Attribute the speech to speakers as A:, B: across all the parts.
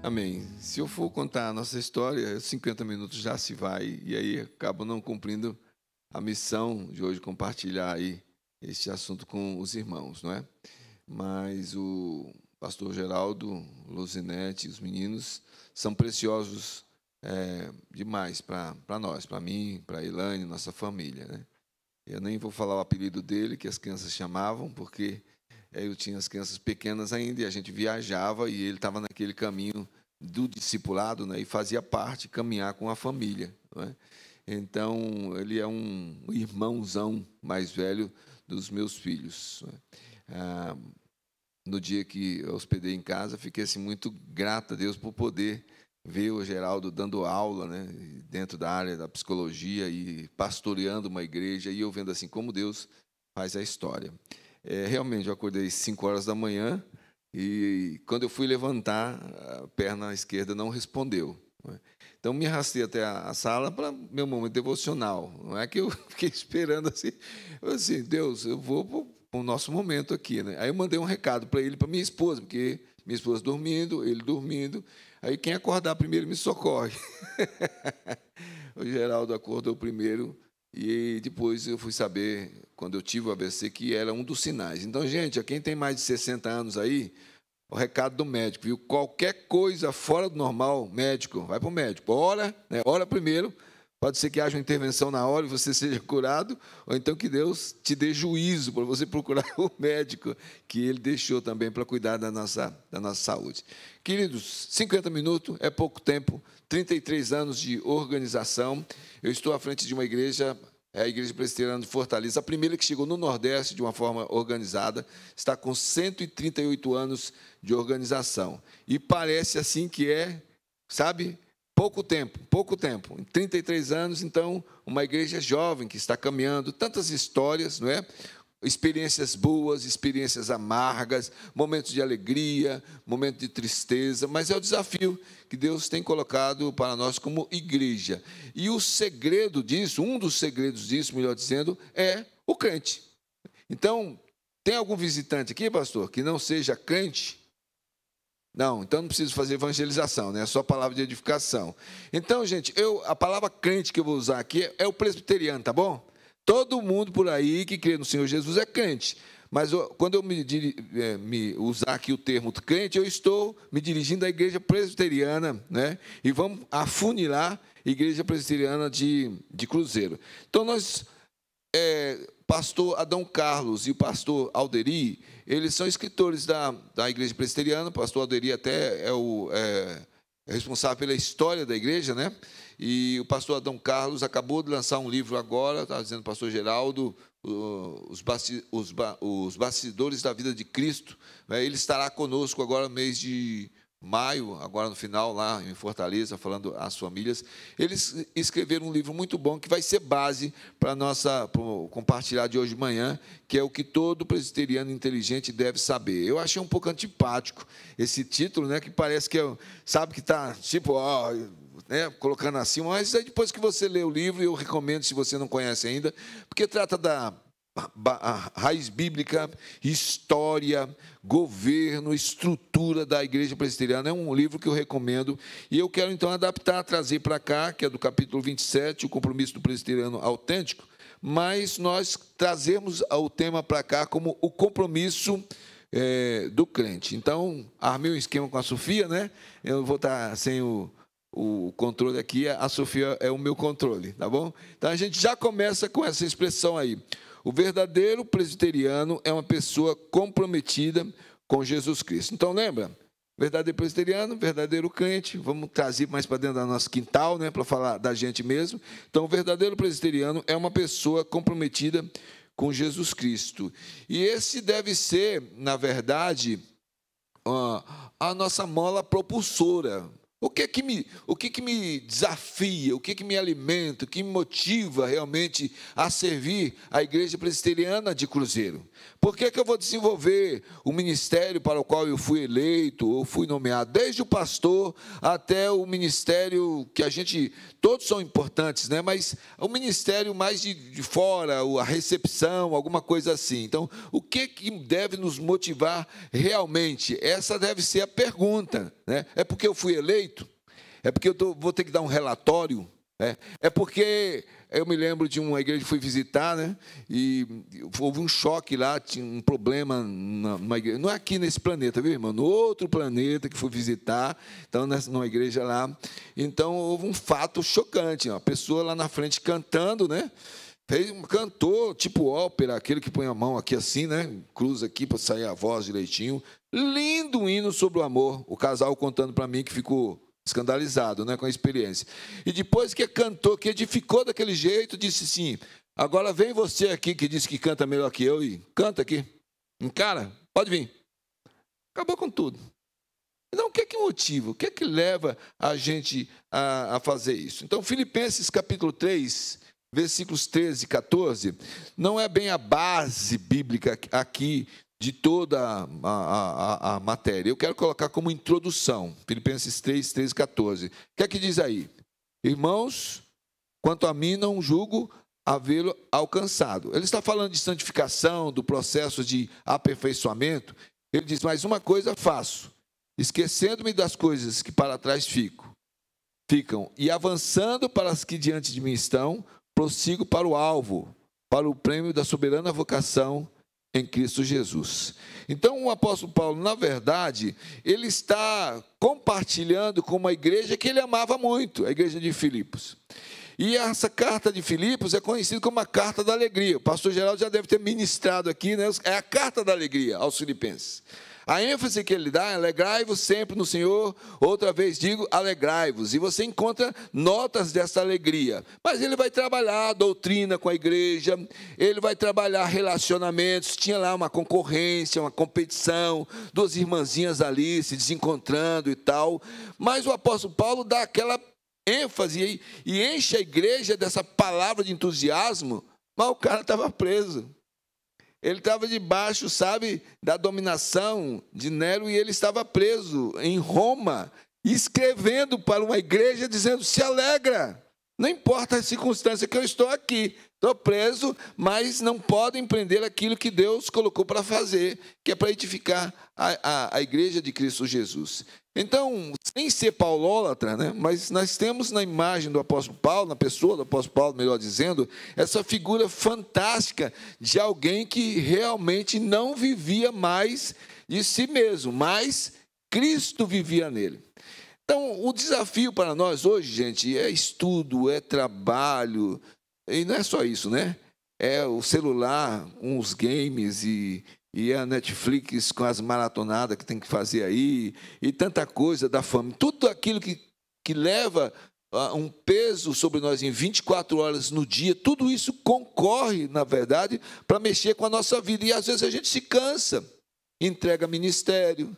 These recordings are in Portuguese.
A: Amém. Se eu for contar a nossa história, 50 minutos já se vai, e aí acabo não cumprindo a missão de hoje, compartilhar aí este assunto com os irmãos, não é? Mas o pastor Geraldo, Luzinete, os meninos, são preciosos demais para nós, para mim, para a Elaine, nossa família, né? Eu nem vou falar o apelido dele, que as crianças chamavam, porque eu tinha as crianças pequenas ainda, e a gente viajava, e ele estava naquele caminho do discipulado, né, e fazia parte, caminhar com a família, não é? Então, ele é um irmãozão mais velho dos meus filhos, não é? No dia que eu hospedei em casa, fiquei assim, muito grato a Deus por poder ver o Geraldo dando aula, né, dentro da área da psicologia e pastoreando uma igreja, e eu vendo assim como Deus faz a história. Realmente, eu acordei às 5 horas da manhã, e quando eu fui levantar, a perna esquerda não respondeu, não é? Então, me arrastei até a sala para meu momento devocional. Não é que eu fiquei esperando assim, Deus, eu vou para o nosso momento aqui, né? Aí eu mandei um recado para ele, para minha esposa, porque minha esposa dormindo, ele dormindo. Aí quem acordar primeiro me socorre. O Geraldo acordou primeiro, e depois eu fui saber, quando eu tive o AVC, que era um dos sinais. Então, gente, quem tem mais de 60 anos aí, o recado do médico, viu? Qualquer coisa fora do normal, médico, vai para o médico. Ora, né? Ora primeiro, pode ser que haja uma intervenção na hora e você seja curado, ou então que Deus te dê juízo para você procurar o médico que Ele deixou também para cuidar da nossa saúde. Queridos, 50 minutos é pouco tempo, 33 anos de organização. Eu estou à frente de uma igreja, a Igreja Presbiteriana de Fortaleza, a primeira que chegou no Nordeste de uma forma organizada, está com 138 anos de organização. E parece assim que sabe, pouco tempo. Em 33 anos, então, uma igreja jovem que está caminhando, tantas histórias, não é? Experiências boas, experiências amargas, momentos de alegria, momentos de tristeza, mas é o desafio que Deus tem colocado para nós como igreja. E o segredo disso, um dos segredos disso, melhor dizendo, é o crente. Então, tem algum visitante aqui, pastor, que não seja crente? Não, então não preciso fazer evangelização, né? É só palavra de edificação. Então, gente, a palavra crente que eu vou usar aqui é o presbiteriano, tá bom? Todo mundo por aí que crê no Senhor Jesus é crente. Mas quando eu me usar aqui o termo crente, eu estou me dirigindo à igreja presbiteriana, né? E vamos afunilar a igreja presbiteriana de Cruzeiro. Então, pastor Adão Carlos e o pastor Alderi, eles são escritores da igreja presbiteriana. O pastor Alderi até é responsável pela história da igreja, né? E o pastor Adão Carlos acabou de lançar um livro agora, está dizendo o pastor Geraldo, os bastidores da vida de Cristo, né? Ele estará conosco agora no mês de maio, agora no final, lá em Fortaleza, falando às famílias. Eles escreveram um livro muito bom, que vai ser base para o compartilhar de hoje de manhã, que é o que todo presbiteriano inteligente deve saber. Eu achei um pouco antipático esse título, né, que parece que sabe que está, tipo, né, colocando assim, mas aí depois que você lê o livro, eu recomendo, se você não conhece ainda, porque trata da raiz bíblica, história, governo, estrutura da igreja presbiteriana. É um livro que eu recomendo, e eu quero então adaptar, trazer para cá, que é do capítulo 27, o compromisso do presbiteriano autêntico, mas nós trazemos o tema para cá como o compromisso do crente. Então, armei um esquema com a Sofia, né? Eu vou estar sem o controle aqui, a Sofia é o meu controle, tá bom? Então, a gente já começa com essa expressão aí. O verdadeiro presbiteriano é uma pessoa comprometida com Jesus Cristo. Então, lembra? Verdadeiro presbiteriano, verdadeiro crente. Vamos trazer mais para dentro do nosso quintal, né, para falar da gente mesmo. Então, o verdadeiro presbiteriano é uma pessoa comprometida com Jesus Cristo. E esse deve ser, na verdade, a nossa mola propulsora. O que me desafia, o que me alimenta, o que me motiva realmente a servir a igreja presbiteriana de Cruzeiro? Por que eu vou desenvolver o ministério para o qual eu fui eleito ou fui nomeado? Desde o pastor até o ministério que a gente... Todos são importantes, né? Mas o ministério mais de fora, a recepção, alguma coisa assim. Então, o que deve nos motivar realmente? Essa deve ser a pergunta, né? É porque eu fui eleito? É porque eu vou ter que dar um relatório? É porque eu me lembro de uma igreja que fui visitar, né? E houve um choque lá, tinha um problema numa igreja. Não é aqui nesse planeta, viu, irmão? No outro planeta que fui visitar, então, numa igreja lá. Então, houve um fato chocante. Uma pessoa lá na frente cantando, né? Cantou, tipo ópera, aquele que põe a mão aqui assim, né? Cruza aqui para sair a voz direitinho. Lindo hino sobre o amor. O casal contando para mim que ficou escandalizado, né, com a experiência. E depois que cantou, que edificou daquele jeito, disse assim: agora vem você aqui que disse que canta melhor que eu e canta aqui. Encara, pode vir. Acabou com tudo. Então, o que é que motiva? O que é que leva a gente a fazer isso? Então, Filipenses capítulo 3, versículos 13 e 14, não é bem a base bíblica aqui de toda a matéria. Eu quero colocar como introdução, Filipenses 3, 13 e 14. O que é que diz aí? Irmãos, quanto a mim, não julgo havê-lo alcançado. Ele está falando de santificação, do processo de aperfeiçoamento. Ele diz, mas uma coisa faço, esquecendo-me das coisas que para trás ficam, e avançando para as que diante de mim estão, prossigo para o alvo, para o prêmio da soberana vocação em Cristo Jesus. Então, o apóstolo Paulo, na verdade, ele está compartilhando com uma igreja que ele amava muito, a igreja de Filipos. E essa carta de Filipos é conhecida como a carta da alegria. O pastor Geraldo já deve ter ministrado aqui, né? É a carta da alegria aos filipenses. A ênfase que ele dá é alegrai-vos sempre no Senhor, outra vez digo, alegrai-vos. E você encontra notas dessa alegria. Mas ele vai trabalhar a doutrina com a igreja, ele vai trabalhar relacionamentos. Tinha lá uma concorrência, uma competição, duas irmãzinhas ali se desencontrando e tal. Mas o apóstolo Paulo dá aquela ênfase e enche a igreja dessa palavra de entusiasmo, mas o cara estava preso. Ele estava debaixo, sabe, da dominação de Nero, e ele estava preso em Roma, escrevendo para uma igreja, dizendo, se alegra, não importa a circunstância que eu estou aqui, estou preso, mas não podem prender aquilo que Deus colocou para fazer, que é para edificar a igreja de Cristo Jesus. Então, sem ser paulólatra, né, mas nós temos na imagem do apóstolo Paulo, na pessoa do apóstolo Paulo, melhor dizendo, essa figura fantástica de alguém que realmente não vivia mais de si mesmo, mas Cristo vivia nele. Então, o desafio para nós hoje, gente, é estudo, é trabalho, e não é só isso, né? É o celular, uns games e a Netflix com as maratonadas que tem que fazer aí, e tanta coisa da fama. Tudo aquilo que leva um peso sobre nós em 24 horas no dia, tudo isso concorre, na verdade, para mexer com a nossa vida. E às vezes a gente se cansa, entrega ministério,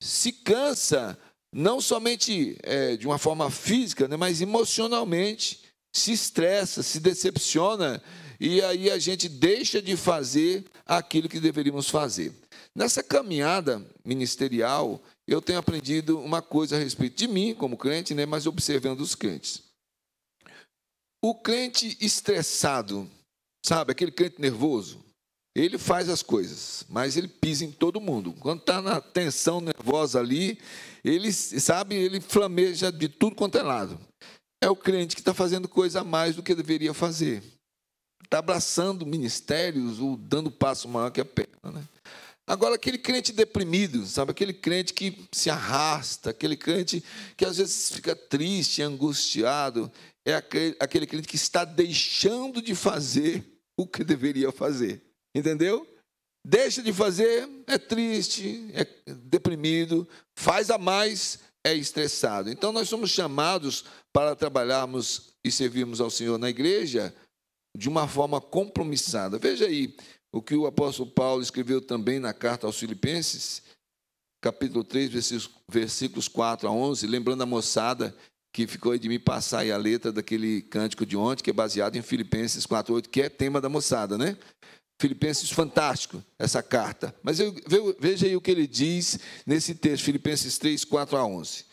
A: se cansa, não somente de uma forma física, né, mas emocionalmente, se estressa, se decepciona, e aí a gente deixa de fazer aquilo que deveríamos fazer. Nessa caminhada ministerial, eu tenho aprendido uma coisa a respeito de mim, como crente, né, mas observando os crentes. O crente estressado, sabe, aquele crente nervoso, ele faz as coisas, mas ele pisa em todo mundo. Quando está na tensão nervosa ali, ele, sabe, ele flameja de tudo quanto é lado. É o crente que está fazendo coisa a mais do que deveria fazer. Está abraçando ministérios ou dando passo maior que a perna, né? Agora, aquele crente deprimido, sabe? Aquele crente que se arrasta, aquele crente que às vezes fica triste, angustiado, é aquele crente que está deixando de fazer o que deveria fazer. Entendeu? Deixa de fazer, é triste, é deprimido, faz a mais, é estressado. Então, nós somos chamados para trabalharmos e servirmos ao Senhor na igreja de uma forma compromissada. Veja aí o que o apóstolo Paulo escreveu também na carta aos Filipenses, capítulo 3, versículos 4 a 11, lembrando a moçada que ficou aí de me passar aí a letra daquele cântico de ontem, que é baseado em Filipenses 4:8, que é tema da moçada, né? Filipenses, fantástico essa carta. Mas veja aí o que ele diz nesse texto, Filipenses 3, 4 a 11.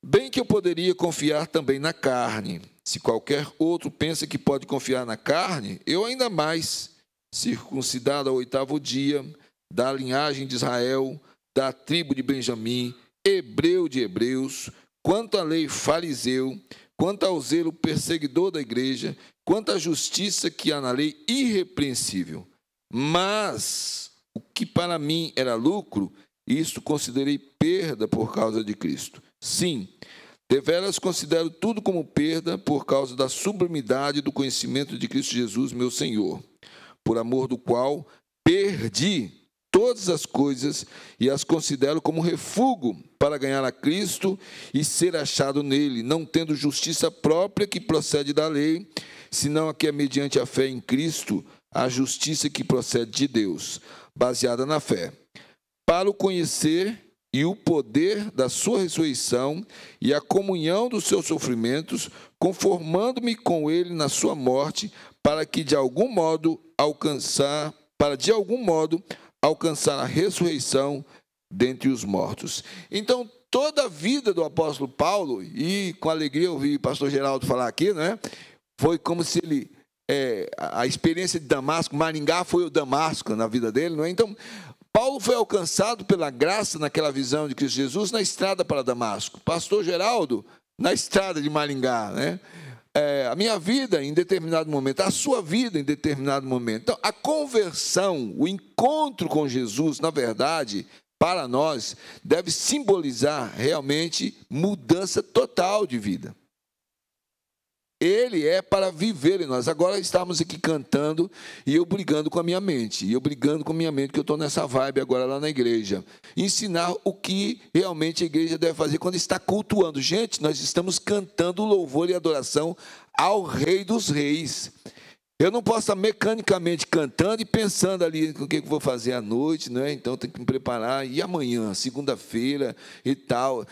A: Bem que eu poderia confiar também na carne. Se qualquer outro pensa que pode confiar na carne, eu ainda mais, circuncidado ao 8º dia, da linhagem de Israel, da tribo de Benjamim, hebreu de hebreus, quanto à lei fariseu, quanto ao zelo perseguidor da igreja, quanto à justiça que há na lei irrepreensível. Mas o que para mim era lucro, isto considerei perda por causa de Cristo. Sim, deveras considero tudo como perda por causa da sublimidade do conhecimento de Cristo Jesus, meu Senhor, por amor do qual perdi todas as coisas e as considero como refúgio para ganhar a Cristo e ser achado nele, não tendo justiça própria que procede da lei, senão a que é mediante a fé em Cristo, a justiça que procede de Deus, baseada na fé, para o conhecer e o poder da sua ressurreição e a comunhão dos seus sofrimentos, conformando-me com ele na sua morte, para de algum modo alcançar a ressurreição dentre os mortos. Então, toda a vida do apóstolo Paulo, e com alegria eu ouvi o pastor Geraldo falar aqui, né? Foi como se ele, a experiência de Damasco, Maringá foi o Damasco na vida dele, não é? Então, Paulo foi alcançado pela graça naquela visão de Cristo Jesus na estrada para Damasco. Pastor Geraldo, na estrada de Maringá, né? A minha vida em determinado momento, a sua vida em determinado momento. Então, a conversão, o encontro com Jesus, na verdade, para nós, deve simbolizar realmente mudança total de vida. Ele é para viver em nós. Agora estamos aqui cantando e eu brigando com a minha mente. E eu brigando com a minha mente, que eu estou nessa vibe agora lá na igreja. Ensinar o que realmente a igreja deve fazer quando está cultuando. Gente, nós estamos cantando louvor e adoração ao Rei dos Reis. Eu não posso estar mecanicamente cantando e pensando ali o que eu vou fazer à noite, né? Então tem que me preparar. E amanhã, segunda-feira e tal.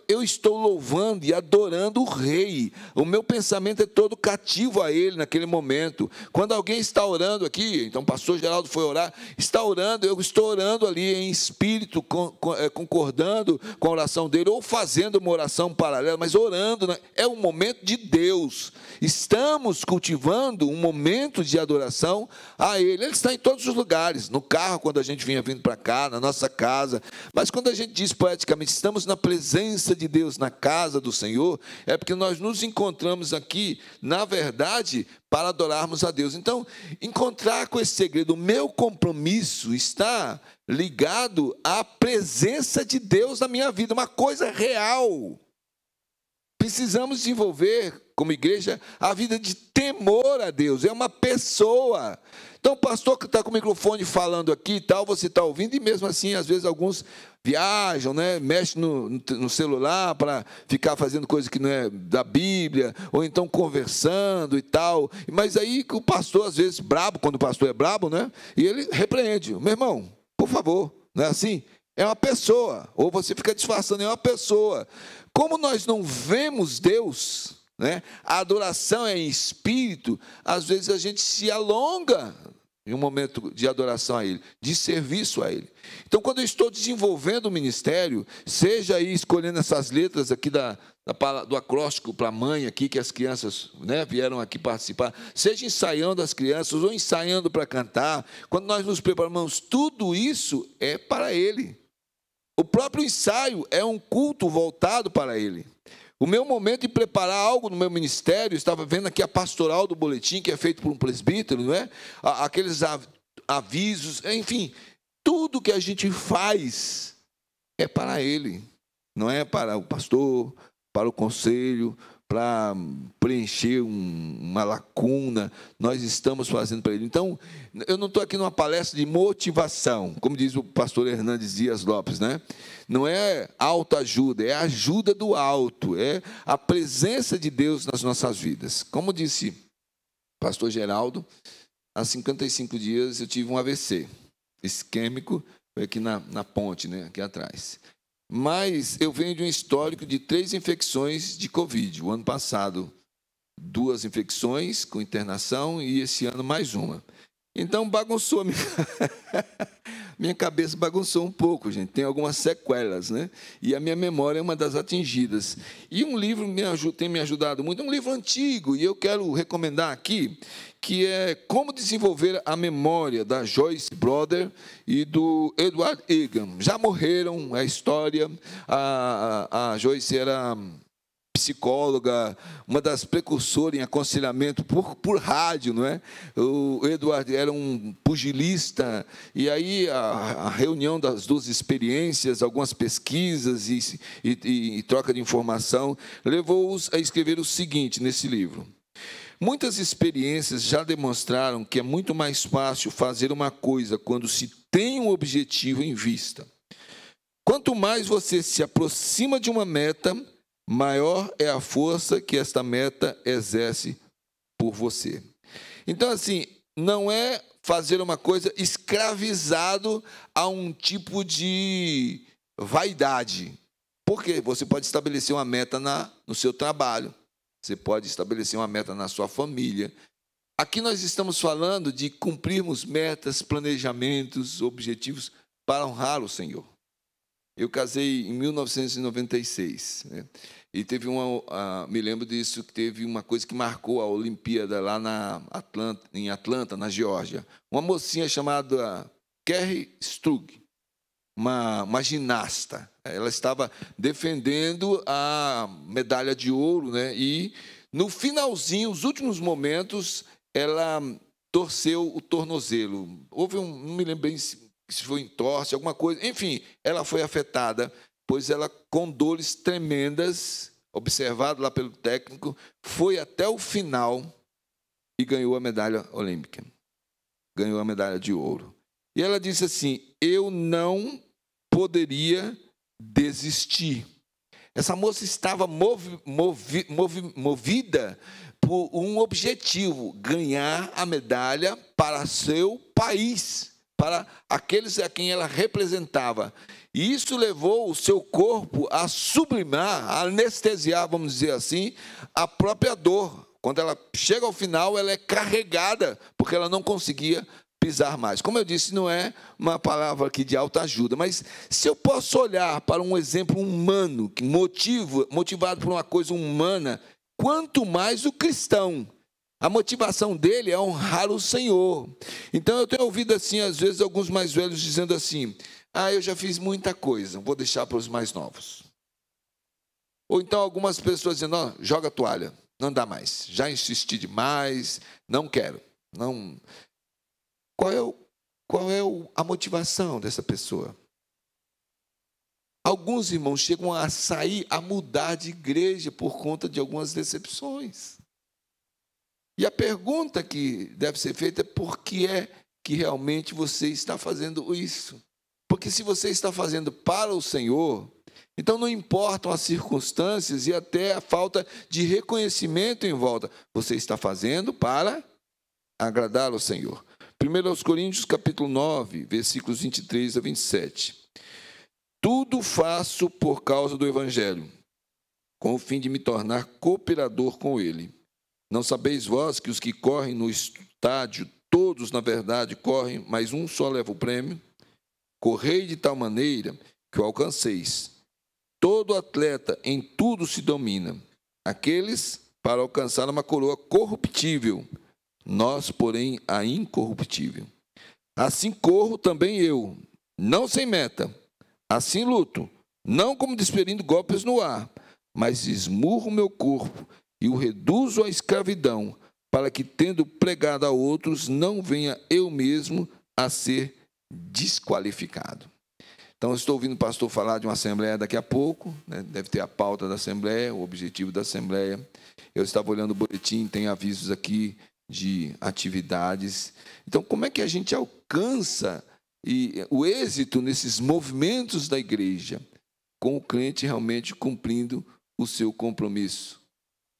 A: Eu estou louvando e adorando o Rei. O meu pensamento é todo cativo a Ele naquele momento. Quando alguém está orando aqui, então o pastor Geraldo foi orar, está orando, eu estou orando ali em espírito, concordando com a oração dele, ou fazendo uma oração paralela, mas orando, né? É um momento de Deus. Estamos cultivando um momento de adoração a Ele. Ele está em todos os lugares, no carro, quando a gente vinha vindo para cá, na nossa casa. Mas quando a gente diz poeticamente, estamos na presença de Deus, na casa do Senhor, é porque nós nos encontramos aqui, na verdade, para adorarmos a Deus. Então, encontrar com esse segredo, o meu compromisso está ligado à presença de Deus na minha vida, uma coisa real. Precisamos desenvolver, como igreja, a vida de temor a Deus. É uma pessoa. Então, o pastor que está com o microfone falando aqui e tal, você está ouvindo, e mesmo assim, às vezes, alguns viajam, né? Mexem no celular para ficar fazendo coisa que não é da Bíblia, ou então conversando e tal. Mas aí o pastor, às vezes, brabo, quando o pastor é brabo, né? E ele repreende. Meu irmão, por favor, não é assim? É uma pessoa. Ou você fica disfarçando, é uma pessoa. Como nós não vemos Deus, né? A adoração é em espírito, às vezes a gente se alonga em um momento de adoração a Ele, de serviço a Ele. Então, quando eu estou desenvolvendo o ministério, seja aí escolhendo essas letras aqui do acróstico para a mãe aqui, que as crianças, né, vieram aqui participar, seja ensaiando as crianças ou ensaiando para cantar, quando nós nos preparamos, tudo isso é para Ele. O próprio ensaio é um culto voltado para Ele. O meu momento de preparar algo no meu ministério, estava vendo aqui a pastoral do boletim, que é feito por um presbítero, não é? Aqueles avisos, enfim, tudo que a gente faz é para Ele. Não é para o pastor, para o conselho, para preencher uma lacuna, nós estamos fazendo para Ele. Então, eu não estou aqui numa palestra de motivação, como diz o pastor Hernandes Dias Lopes, né? Não é autoajuda, é a ajuda do alto, é a presença de Deus nas nossas vidas. Como disse o pastor Geraldo, há 55 dias eu tive um AVC isquêmico, foi aqui na ponte, né? Aqui atrás. Mas eu venho de um histórico de 3 infecções de Covid. O ano passado, 2 infecções com internação e esse ano mais uma. Então, bagunçou a minha... minha cabeça bagunçou um pouco, gente. Tem algumas sequelas, né? E a minha memória é uma das atingidas. E um livro tem me ajudado muito, um livro antigo, e eu quero recomendar aqui, que é Como Desenvolver a Memória, da Joyce Brother e do Edward Egan. Já morreram, a história. A Joyce era psicóloga, uma das precursoras em aconselhamento por rádio, não é? O Edward era um pugilista, e aí a reunião das duas experiências, algumas pesquisas e troca de informação, levou-os a escrever o seguinte nesse livro: muitas experiências já demonstraram que é muito mais fácil fazer uma coisa quando se tem um objetivo em vista. Quanto mais você se aproxima de uma meta, maior é a força que esta meta exerce por você. Então, assim, não é fazer uma coisa escravizado a um tipo de vaidade. Porque você pode estabelecer uma meta no seu trabalho, você pode estabelecer uma meta na sua família. Aqui nós estamos falando de cumprirmos metas, planejamentos, objetivos para honrar o Senhor. Eu casei em 1996, né? E teve me lembro disso, que teve uma coisa que marcou a Olimpíada lá em Atlanta, na Geórgia. Uma mocinha chamada Kerry Strug, uma ginasta. Ela estava defendendo a medalha de ouro, né? E no finalzinho, os últimos momentos, ela torceu o tornozelo. Não me lembro bem se foi entorse, alguma coisa. Enfim, ela foi afetada, pois ela, com dores tremendas, observado lá pelo técnico, foi até o final e ganhou a medalha olímpica. Ganhou a medalha de ouro. E ela disse assim: eu não poderia desistir. Essa moça estava movida por um objetivo: ganhar a medalha para seu país, para aqueles a quem ela representava. E isso levou o seu corpo a sublimar, a anestesiar, vamos dizer assim, a própria dor. Quando ela chega ao final, ela é carregada, porque ela não conseguia pisar mais. Como eu disse, não é uma palavra aqui de alta ajuda, mas se eu posso olhar para um exemplo humano, motivado por uma coisa humana, quanto mais o cristão. A motivação dele é honrar o Senhor. Então, eu tenho ouvido assim, às vezes, alguns mais velhos dizendo assim: eu já fiz muita coisa, vou deixar para os mais novos. Ou então, algumas pessoas dizendo: joga a toalha, não dá mais, já insisti demais, não quero. Não. Qual é a motivação dessa pessoa? Alguns irmãos chegam a sair, a mudar de igreja por conta de algumas decepções. E a pergunta que deve ser feita é: por que é que realmente você está fazendo isso? Porque se você está fazendo para o Senhor, então não importam as circunstâncias e até a falta de reconhecimento em volta. Você está fazendo para agradar ao Senhor. 1 Coríntios, capítulo 9, versículos 23 a 27. Tudo faço por causa do Evangelho, com o fim de me tornar cooperador com ele. Não sabeis vós que os que correm no estádio, todos, na verdade, correm, mas um só leva o prêmio? Correi de tal maneira que o alcanceis. Todo atleta em tudo se domina. Aqueles para alcançar uma coroa corruptível, nós, porém, a incorruptível. Assim corro também eu, não sem meta. Assim luto, não como desferindo golpes no ar, mas esmurro meu corpo e o reduzo à escravidão, para que, tendo pregado a outros, não venha eu mesmo a ser desqualificado. Então, eu estou ouvindo o pastor falar de uma assembleia daqui a pouco, né? Deve ter a pauta da assembleia, o objetivo da assembleia. Eu estava olhando o boletim, tem avisos aqui de atividades. Então, como é que a gente alcança o êxito nesses movimentos da igreja? Com o crente realmente cumprindo o seu compromisso.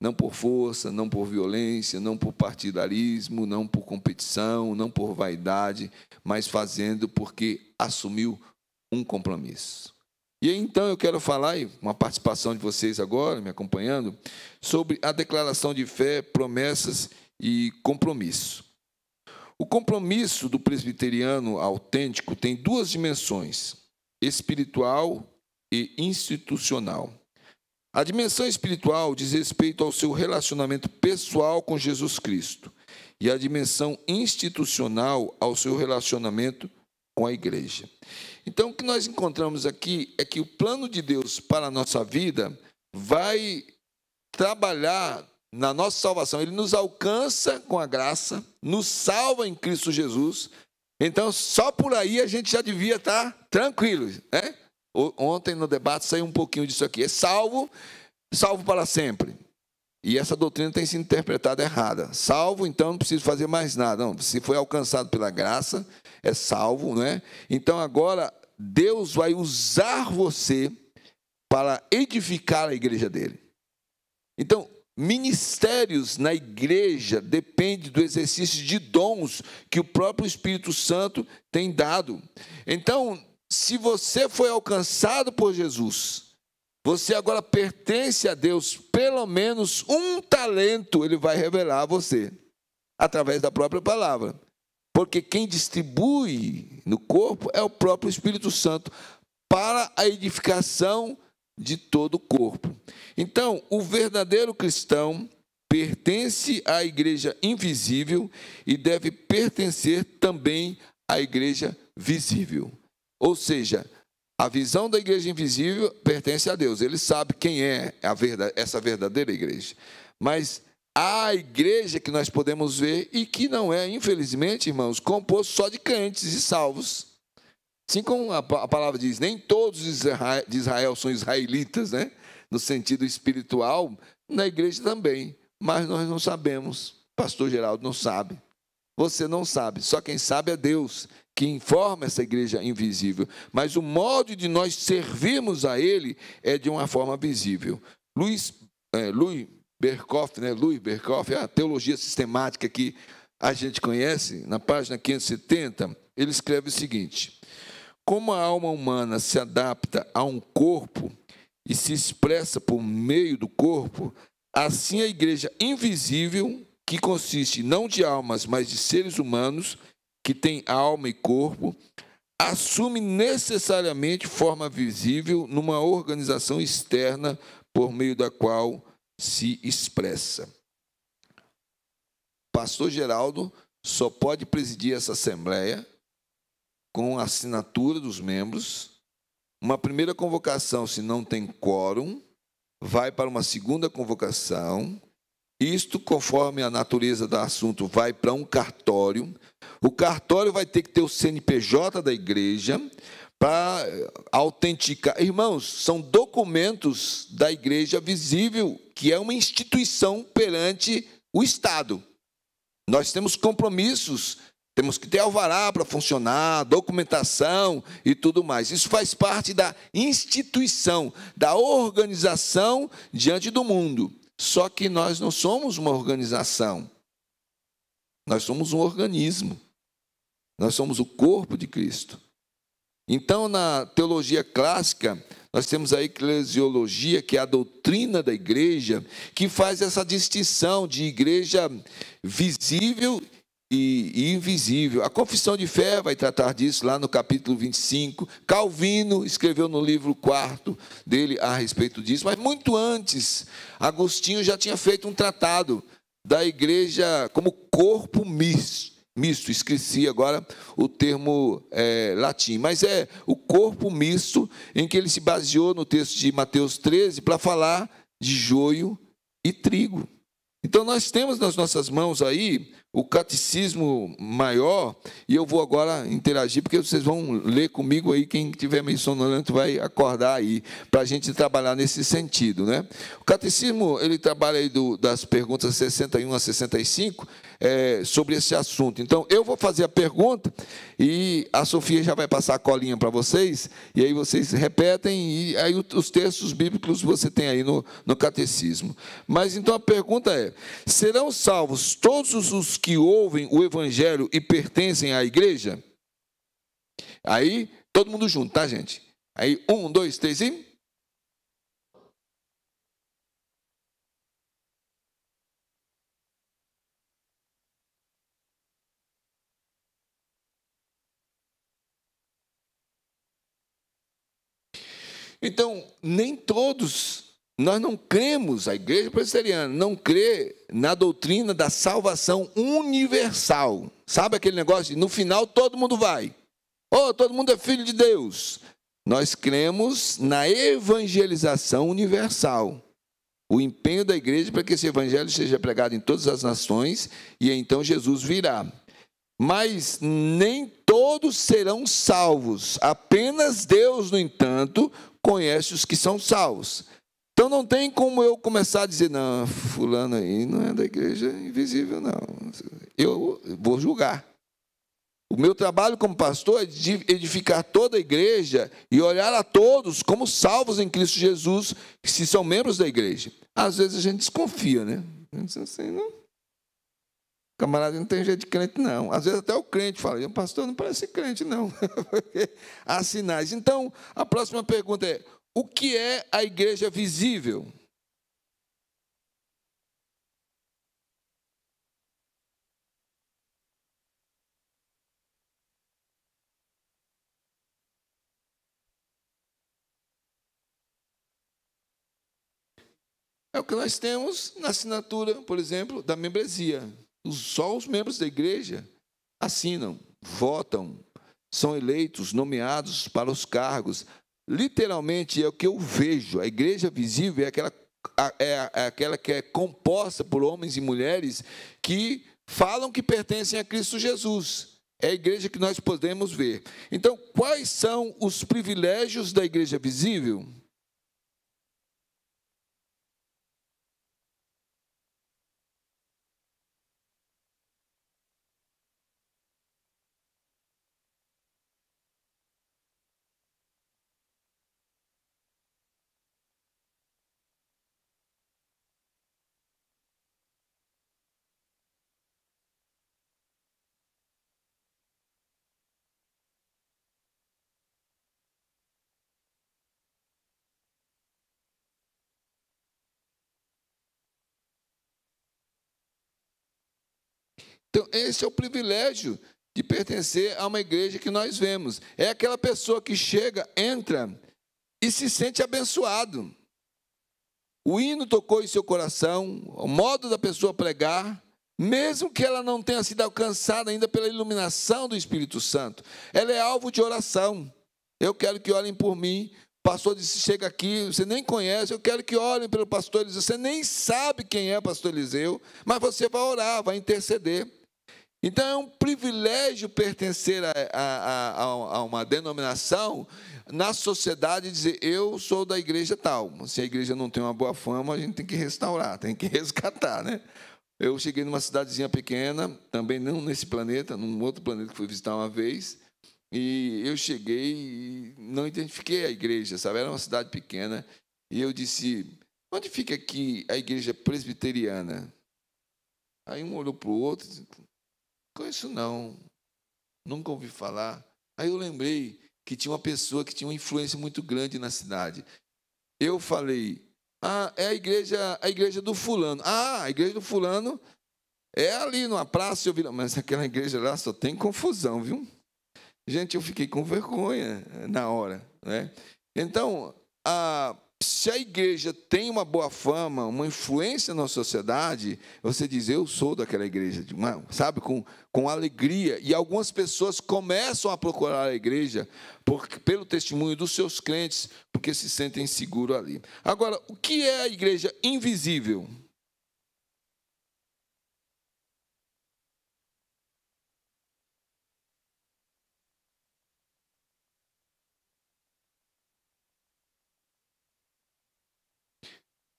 A: Não por força, não por violência, não por partidarismo, não por competição, não por vaidade, mas fazendo porque assumiu um compromisso. E aí, então, eu quero falar, e uma participação de vocês agora, me acompanhando, sobre a declaração de fé, promessas e compromisso. O compromisso do presbiteriano autêntico tem duas dimensões: espiritual e institucional. A dimensão espiritual diz respeito ao seu relacionamento pessoal com Jesus Cristo, e a dimensão institucional ao seu relacionamento com a igreja. Então, o que nós encontramos aqui é que o plano de Deus para a nossa vida vai trabalhar na nossa salvação. Ele nos alcança com a graça, nos salva em Cristo Jesus. Então, só por aí a gente já devia estar tranquilo, né? Ontem no debate saiu um pouquinho disso aqui. É salvo para sempre. E essa doutrina tem sido interpretada errada. Salvo, então não preciso fazer mais nada. Não, se foi alcançado pela graça, é salvo, não é? Então agora Deus vai usar você para edificar a igreja dele. Então, ministérios na igreja dependem do exercício de dons que o próprio Espírito Santo tem dado. Então, se você foi alcançado por Jesus, você agora pertence a Deus, pelo menos um talento ele vai revelar a você, através da própria palavra. Porque quem distribui no corpo é o próprio Espírito Santo, para a edificação de todo o corpo. Então, o verdadeiro cristão pertence à igreja invisível e deve pertencer também à igreja visível. Ou seja, a visão da igreja invisível pertence a Deus. Ele sabe quem é essa verdadeira igreja. Mas há a igreja que nós podemos ver e que não é, infelizmente, irmãos, composto só de crentes e salvos. Assim como a palavra diz, nem todos de Israel são israelitas, né? No sentido espiritual, na igreja também. Mas nós não sabemos. Pastor Geraldo não sabe. Você não sabe. Só quem sabe é Deus, que informa essa igreja invisível. Mas o modo de nós servirmos a Ele é de uma forma visível. Louis Berkhof, né? Louis Berkhof, é a teologia sistemática que a gente conhece, na página 570, ele escreve o seguinte: como a alma humana se adapta a um corpo e se expressa por meio do corpo, assim a igreja invisível, que consiste não de almas, mas de seres humanos, que tem alma e corpo, assume necessariamente forma visível numa organização externa por meio da qual se expressa. Pastor Geraldo só pode presidir essa assembleia com a assinatura dos membros. Uma primeira convocação, se não tem quórum, vai para uma segunda convocação. Isto, conforme a natureza do assunto, vai para um cartório. O cartório vai ter que ter o CNPJ da igreja para autenticar. Irmãos, são documentos da igreja visível, que é uma instituição perante o Estado. Nós temos compromissos, temos que ter alvará para funcionar, documentação e tudo mais. Isso faz parte da instituição, da organização diante do mundo. Só que nós não somos uma organização. Nós somos um organismo. Nós somos o corpo de Cristo. Então, na teologia clássica, nós temos a eclesiologia, que é a doutrina da igreja, que faz essa distinção de igreja visível e invisível. A Confissão de Fé vai tratar disso lá no capítulo 25. Calvino escreveu no livro 4 dele a respeito disso, mas muito antes, Agostinho já tinha feito um tratado da igreja como corpo misto. Esqueci agora o termo latim, mas é o corpo misto, em que ele se baseou no texto de Mateus 13 para falar de joio e trigo. Então, nós temos nas nossas mãos aí o catecismo maior, e eu vou agora interagir, porque vocês vão ler comigo aí, quem tiver meio sonolento vai acordar aí, para a gente trabalhar nesse sentido, né? O catecismo, ele trabalha aí das perguntas 61 a 65, sobre esse assunto. Então, eu vou fazer a pergunta, e a Sofia já vai passar a colinha para vocês, e aí vocês repetem, e aí os textos bíblicos você tem aí no catecismo. Mas, então, a pergunta é: serão salvos todos os que ouvem o evangelho e pertencem à igreja? Aí, todo mundo junto, tá, gente? Aí, 1, 2, 3 e... Então, nem todos, nós não cremos, a igreja presbiteriana não crê na doutrina da salvação universal. Sabe aquele negócio de no final todo mundo vai? Todo mundo é filho de Deus. Nós cremos na evangelização universal. O empenho da igreja para que esse evangelho seja pregado em todas as nações e então Jesus virá. Mas nem todos serão salvos. Apenas Deus, no entanto, conhece os que são salvos. Então não tem como eu começar a dizer, não, fulano aí não é da igreja invisível, não. Eu vou julgar. O meu trabalho como pastor é de edificar toda a igreja e olhar a todos como salvos em Cristo Jesus, se são membros da igreja. Às vezes a gente desconfia, né? A gente diz assim, não. Camarada, não tem jeito de crente, não. Às vezes até o crente fala, pastor, não parece crente, não. Há sinais. Então, a próxima pergunta é, o que é a igreja visível? É o que nós temos na assinatura, por exemplo, da membresia. Só os membros da igreja assinam, votam, são eleitos, nomeados para os cargos. Literalmente é o que eu vejo. A igreja visível é aquela que é composta por homens e mulheres que falam que pertencem a Cristo Jesus. É a igreja que nós podemos ver. Então, quais são os privilégios da igreja visível? Então, esse é o privilégio de pertencer a uma igreja que nós vemos. É aquela pessoa que chega, entra e se sente abençoado. O hino tocou em seu coração, o modo da pessoa pregar, mesmo que ela não tenha sido alcançada ainda pela iluminação do Espírito Santo, ela é alvo de oração. Eu quero que olhem por mim. O pastor disse, chega aqui, você nem conhece, eu quero que olhem pelo pastor Eliseu. Você nem sabe quem é o pastor Eliseu, mas você vai orar, vai interceder. Então, é um privilégio pertencer a uma denominação na sociedade e dizer, eu sou da igreja tal. Se a igreja não tem uma boa fama, a gente tem que restaurar, tem que resgatar, né? Eu cheguei numa cidadezinha pequena, também não nesse planeta, num outro planeta que fui visitar uma vez, e eu cheguei e não identifiquei a igreja, sabe? Era uma cidade pequena, e eu disse, onde fica aqui a igreja presbiteriana? Aí um olhou para o outro, disse, conheço não, nunca ouvi falar. Aí eu lembrei que tinha uma pessoa que tinha uma influência muito grande na cidade. Eu falei, é a igreja do fulano. A igreja do fulano é ali numa praça, mas aquela igreja lá só tem confusão, viu? Gente, eu fiquei com vergonha na hora, né? Então, se a igreja tem uma boa fama, uma influência na sociedade, você diz, eu sou daquela igreja, sabe, com alegria. E algumas pessoas começam a procurar a igreja pelo testemunho dos seus crentes, porque se sentem seguros ali. Agora, o que é a igreja invisível?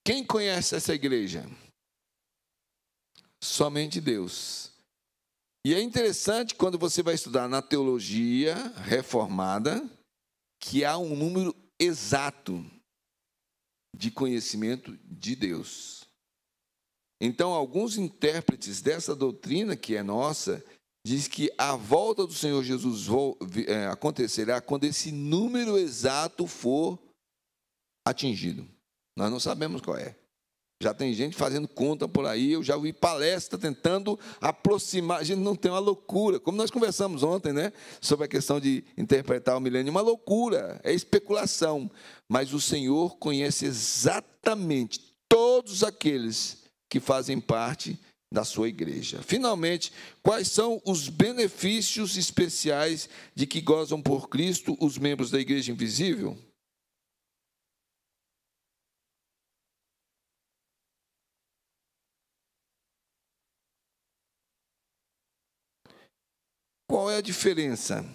A: Quem conhece essa igreja? Somente Deus. E é interessante quando você vai estudar na teologia reformada, que há um número exato de conhecimento de Deus. Então, alguns intérpretes dessa doutrina que é nossa, diz que a volta do Senhor Jesus acontecerá quando esse número exato for atingido. Nós não sabemos qual é. Já tem gente fazendo conta por aí, eu já ouvi palestra tentando aproximar. A gente não tem uma loucura, como nós conversamos ontem, né? Sobre a questão de interpretar o milênio, uma loucura, é especulação. Mas o Senhor conhece exatamente todos aqueles que fazem parte da sua igreja. Finalmente, quais são os benefícios especiais de que gozam por Cristo os membros da igreja invisível? Qual é a diferença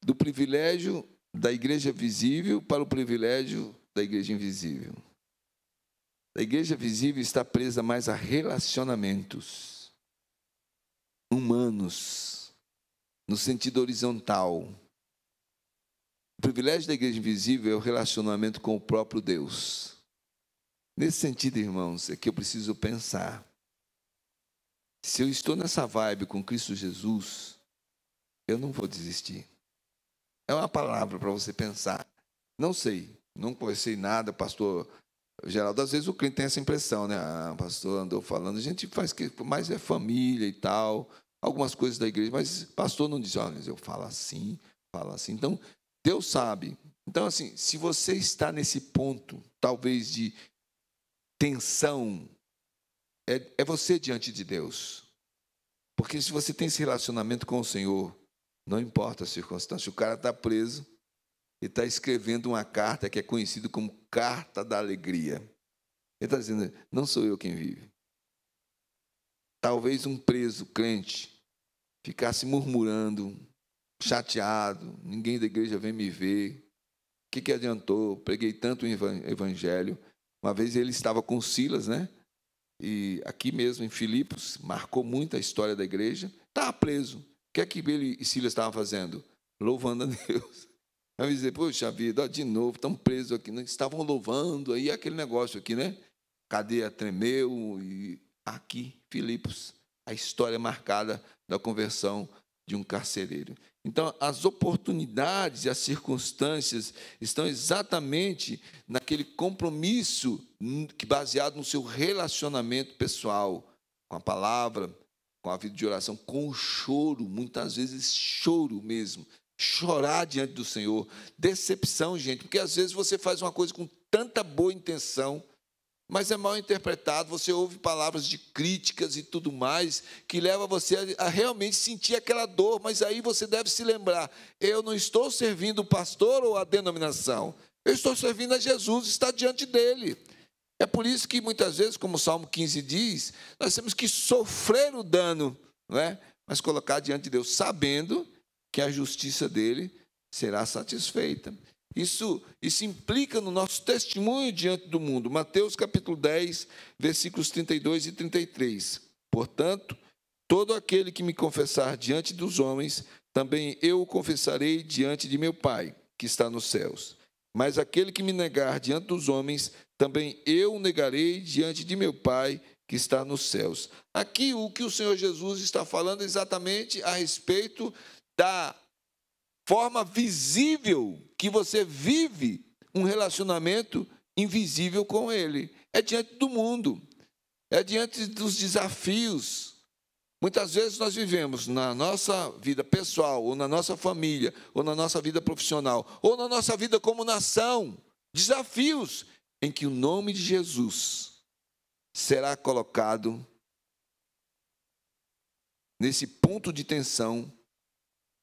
A: do privilégio da igreja visível para o privilégio da igreja invisível? A igreja visível está presa mais a relacionamentos humanos, no sentido horizontal. O privilégio da igreja invisível é o relacionamento com o próprio Deus. Nesse sentido, irmãos, é que eu preciso pensar. Se eu estou nessa vibe com Cristo Jesus, eu não vou desistir. É uma palavra para você pensar. Não sei, não conheci nada, pastor Geraldo. Às vezes o crente tem essa impressão, né? Ah, pastor andou falando, a gente faz que mais é família e tal, algumas coisas da igreja, mas pastor não diz, olha, eu falo assim, falo assim. Então, Deus sabe. Então, assim, se você está nesse ponto, talvez de tensão, é você diante de Deus. Porque se você tem esse relacionamento com o Senhor, não importa a circunstância, o cara está preso e está escrevendo uma carta que é conhecida como Carta da Alegria. Ele está dizendo, não sou eu quem vive. Talvez um preso crente ficasse murmurando, chateado, ninguém da igreja vem me ver. O que adiantou? Preguei tanto o evangelho. Uma vez ele estava com Silas, né? E aqui mesmo em Filipos, marcou muito a história da igreja, estava preso. O que é que ele e Silas estavam fazendo? Louvando a Deus. Aí dizer, poxa vida, de novo, estão presos aqui. Né? Estavam louvando, aí aquele negócio aqui, né? Cadeia tremeu, e aqui, Filipos, a história marcada da conversão de um carcereiro. Então, as oportunidades e as circunstâncias estão exatamente naquele compromisso que baseado no seu relacionamento pessoal, com a palavra, com a vida de oração, com o choro, muitas vezes choro mesmo, chorar diante do Senhor, decepção, gente, porque às vezes você faz uma coisa com tanta boa intenção, mas é mal interpretado, você ouve palavras de críticas e tudo mais, que leva você a realmente sentir aquela dor, mas aí você deve se lembrar, eu não estou servindo o pastor ou a denominação, eu estou servindo a Jesus, está diante dele. É por isso que muitas vezes, como o Salmo 15 diz, nós temos que sofrer o dano, não é? Mas colocar diante de Deus, sabendo que a justiça dele será satisfeita. Isso implica no nosso testemunho diante do mundo. Mateus capítulo 10, versículos 32 e 33. Portanto, todo aquele que me confessar diante dos homens, também eu o confessarei diante de meu Pai, que está nos céus. Mas aquele que me negar diante dos homens, também eu o negarei diante de meu Pai, que está nos céus. Aqui o que o Senhor Jesus está falando é exatamente a respeito da forma visível que você vive um relacionamento invisível com Ele. É diante do mundo, é diante dos desafios. Muitas vezes nós vivemos na nossa vida pessoal, ou na nossa família, ou na nossa vida profissional, ou na nossa vida como nação, desafios em que o nome de Jesus será colocado nesse ponto de tensão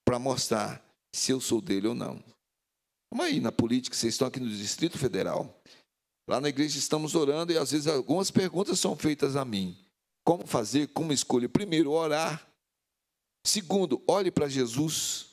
A: para mostrar se eu sou dele ou não. Vamos aí na política, vocês estão aqui no Distrito Federal. Lá na igreja estamos orando e às vezes algumas perguntas são feitas a mim. Como fazer, como escolher? Primeiro, orar. Segundo, olhe para Jesus.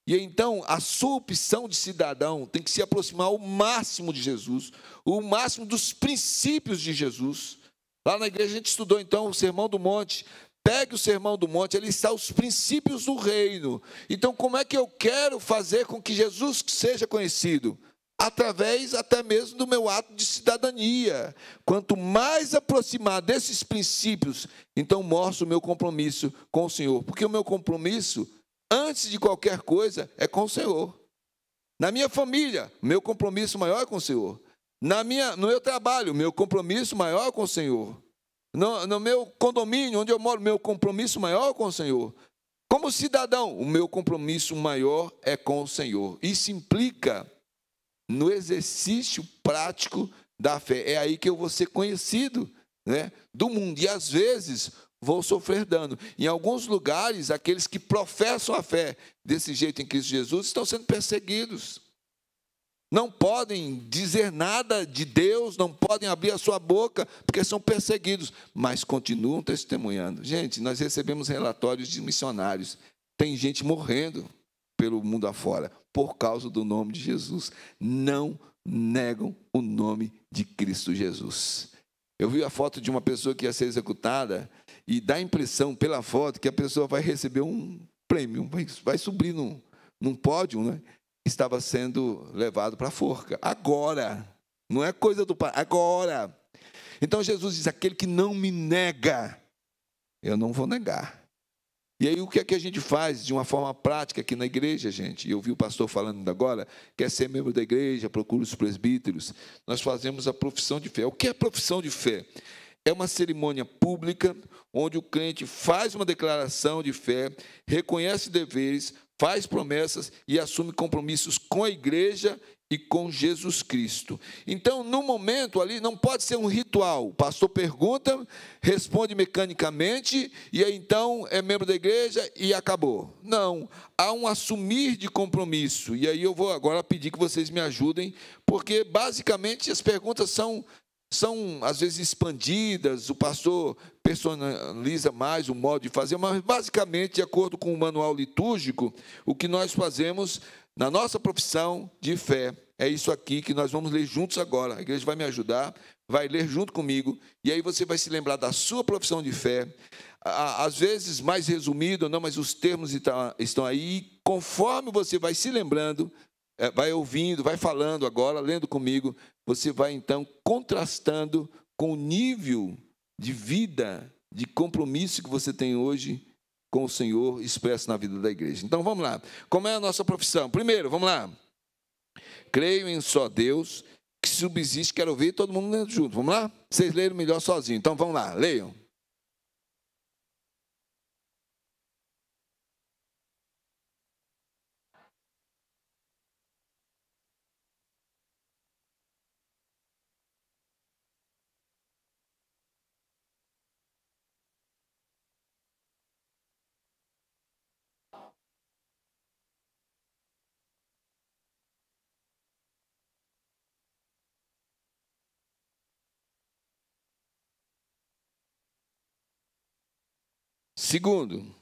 A: E então, a sua opção de cidadão tem que se aproximar ao máximo de Jesus, o máximo dos princípios de Jesus. Lá na igreja a gente estudou então o Sermão do Monte. Pegue o Sermão do Monte, ali está os princípios do reino. Então, como é que eu quero fazer com que Jesus seja conhecido? Através até mesmo do meu ato de cidadania. Quanto mais aproximar desses princípios, então mostro o meu compromisso com o Senhor. Porque o meu compromisso, antes de qualquer coisa, é com o Senhor. Na minha família, meu compromisso maior é com o Senhor. No meu trabalho, meu compromisso maior com o Senhor. No meu condomínio, onde eu moro, meu compromisso maior com o Senhor. Como cidadão, o meu compromisso maior é com o Senhor. Isso implica no exercício prático da fé. É aí que eu vou ser conhecido, né, do mundo. E às vezes vou sofrer dano. Em alguns lugares, aqueles que professam a fé desse jeito em Cristo Jesus estão sendo perseguidos. Não podem dizer nada de Deus, não podem abrir a sua boca, porque são perseguidos, mas continuam testemunhando. Gente, nós recebemos relatórios de missionários. Tem gente morrendo pelo mundo afora, por causa do nome de Jesus. Não negam o nome de Cristo Jesus. Eu vi a foto de uma pessoa que ia ser executada, e dá a impressão, pela foto, que a pessoa vai receber um prêmio, vai subir num pódio, né? Estava sendo levado para a forca. Agora, não é coisa do pai, agora. Então Jesus diz: aquele que não me nega, eu não vou negar. E aí o que é que a gente faz de uma forma prática aqui na igreja, gente? Eu vi o pastor falando agora, quer ser membro da igreja, procura os presbíteros. Nós fazemos a profissão de fé. O que é profissão de fé? É uma cerimônia pública, onde o crente faz uma declaração de fé, reconhece deveres, faz promessas e assume compromissos com a igreja e com Jesus Cristo. Então, no momento ali, não pode ser um ritual. O pastor pergunta, responde mecanicamente, e aí então é membro da igreja e acabou. Não, há um assumir de compromisso. E aí eu vou agora pedir que vocês me ajudem, porque basicamente as perguntas são às vezes expandidas, o pastor personaliza mais o modo de fazer, mas basicamente, de acordo com o manual litúrgico, o que nós fazemos na nossa profissão de fé é isso aqui que nós vamos ler juntos agora. A igreja vai me ajudar, vai ler junto comigo, e aí você vai se lembrar da sua profissão de fé, às vezes mais resumido, não, mas os termos estão aí, e conforme você vai se lembrando, vai ouvindo, vai falando agora, lendo comigo, você vai então contrastando com o nível de vida, de compromisso que você tem hoje com o Senhor expresso na vida da igreja. Então vamos lá. Como é a nossa profissão? Primeiro, vamos lá. Creio em só Deus, que subsiste, quero ver todo mundo lendo junto. Vamos lá? Vocês leram melhor sozinhos. Então vamos lá, leiam. Segundo,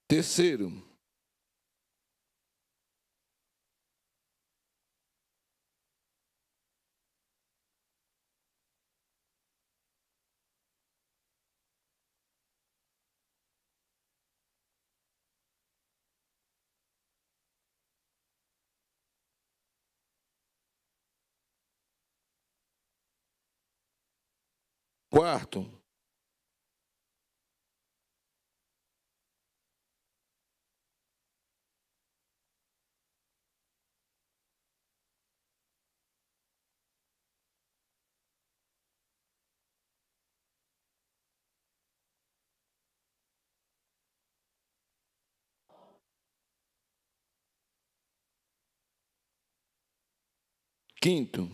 A: terceiro, quarto, quinto,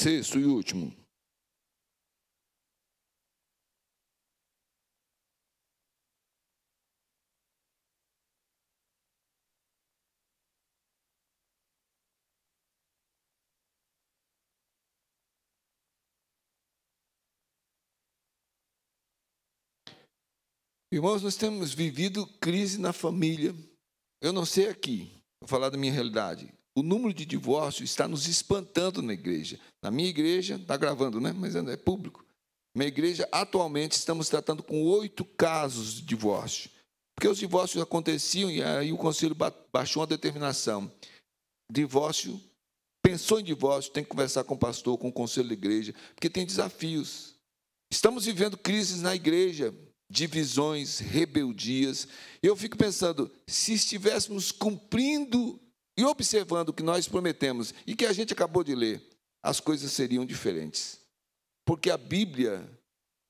A: Sexto e último. Irmãos, nós temos vivido crise na família. Eu não sei aqui, vou falar da minha realidade. O número de divórcios está nos espantando na igreja. Na minha igreja, está gravando, né? Mas é público. Minha igreja, atualmente, estamos tratando com 8 casos de divórcio. Porque os divórcios aconteciam e aí o conselho baixou uma determinação. Divórcio, pensou em divórcio, tem que conversar com o pastor, com o conselho da igreja, porque tem desafios. Estamos vivendo crises na igreja, divisões, rebeldias. Eu fico pensando, se estivéssemos cumprindo e observando o que nós prometemos e que a gente acabou de ler, as coisas seriam diferentes. Porque a Bíblia,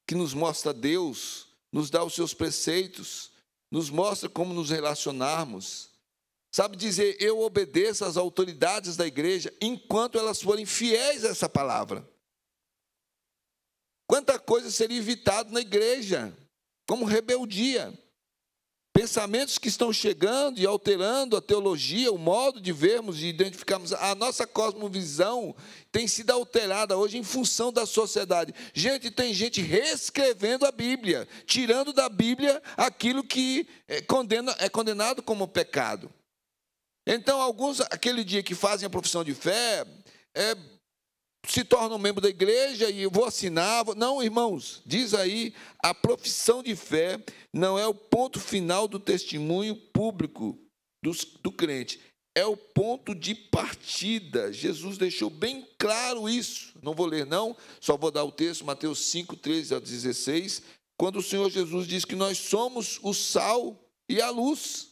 A: que nos mostra Deus, nos dá os seus preceitos, nos mostra como nos relacionarmos. Sabe dizer, eu obedeço às autoridades da igreja enquanto elas forem fiéis a essa palavra. Quanta coisa seria evitado na igreja, como rebeldia. Pensamentos que estão chegando e alterando a teologia, o modo de vermos e identificarmos. A nossa cosmovisão tem sido alterada hoje em função da sociedade. Gente, tem gente reescrevendo a Bíblia, tirando da Bíblia aquilo que é condenado como pecado. Então, alguns, aquele dia que fazem a profissão de fé, se tornam membro da igreja e eu vou assinar. Não, irmãos, diz aí, a profissão de fé não é o ponto final do testemunho público do crente, é o ponto de partida. Jesus deixou bem claro isso. Não vou ler, não, só vou dar o texto, Mateus 5, 13 a 16, quando o Senhor Jesus diz que nós somos o sal e a luz.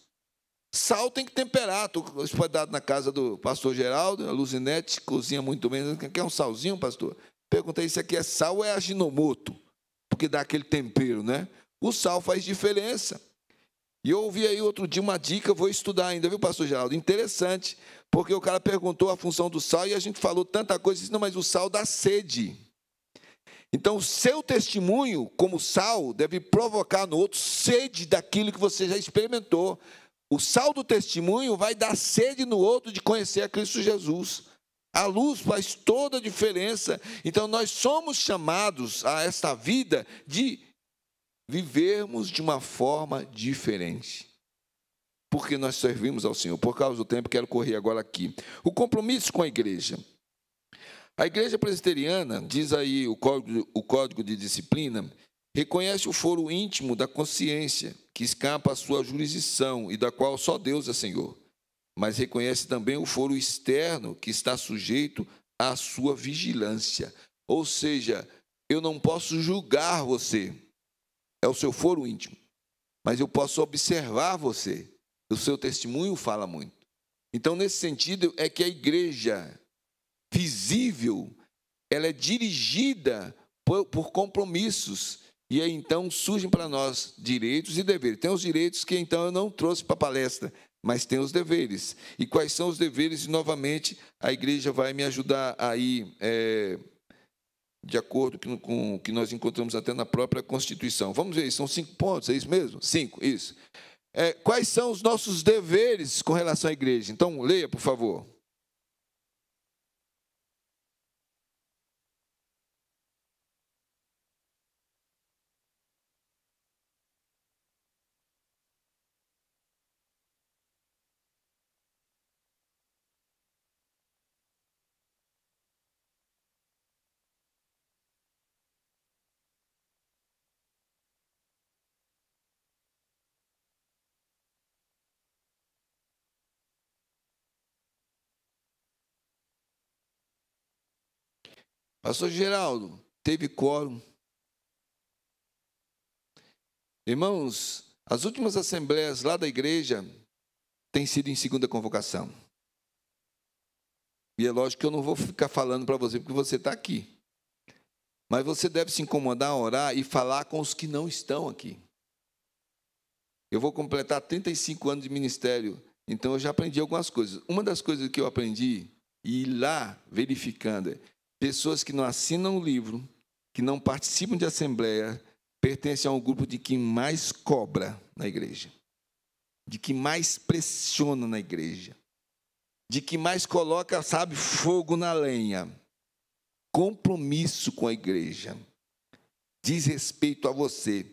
A: Sal tem que temperar. Isso foi dado na casa do pastor Geraldo, a Luzinete cozinha muito bem. Quer um salzinho, pastor? Perguntei se aqui é sal ou é aginomoto, porque dá aquele tempero, né? O sal faz diferença. E eu ouvi aí outro dia uma dica, vou estudar ainda, viu, pastor Geraldo? Interessante, porque o cara perguntou a função do sal e a gente falou tanta coisa, disse, não, mas o sal dá sede. Então, o seu testemunho, como sal, deve provocar no outro sede daquilo que você já experimentou. O sal do testemunho vai dar sede no outro de conhecer a Cristo Jesus. A luz faz toda a diferença. Então, nós somos chamados a esta vida de vivermos de uma forma diferente. Porque nós servimos ao Senhor. Por causa do tempo, quero correr agora aqui. O compromisso com a igreja. A igreja presbiteriana, diz aí o código de disciplina, reconhece o foro íntimo da consciência, que escapa à sua jurisdição e da qual só Deus é Senhor. Mas reconhece também o foro externo, que está sujeito à sua vigilância. Ou seja, eu não posso julgar você, é o seu foro íntimo, mas eu posso observar você. O seu testemunho fala muito. Então, nesse sentido, é que a igreja visível, ela é dirigida por compromissos. E aí, então, surgem para nós direitos e deveres. Tem os direitos que, então, eu não trouxe para a palestra, mas tem os deveres. E quais são os deveres? E, novamente, a igreja vai me ajudar aí, de acordo com o que nós encontramos até na própria Constituição. Vamos ver, são 5 pontos, é isso mesmo? 5, isso. Quais são os nossos deveres com relação à igreja? Então, leia, por favor. Pastor Geraldo, teve quórum. Irmãos, as últimas assembleias lá da igreja têm sido em segunda convocação. E é lógico que eu não vou ficar falando para você, porque você está aqui. Mas você deve se incomodar, orar e falar com os que não estão aqui. Eu vou completar 35 anos de ministério, então eu já aprendi algumas coisas. Uma das coisas que eu aprendi, e ir lá verificando, Pessoas que não assinam o livro, que não participam de assembleia, pertencem ao grupo de quem mais cobra na igreja, de que mais pressiona na igreja, de que mais coloca, sabe, fogo na lenha. Compromisso com a igreja diz respeito a você.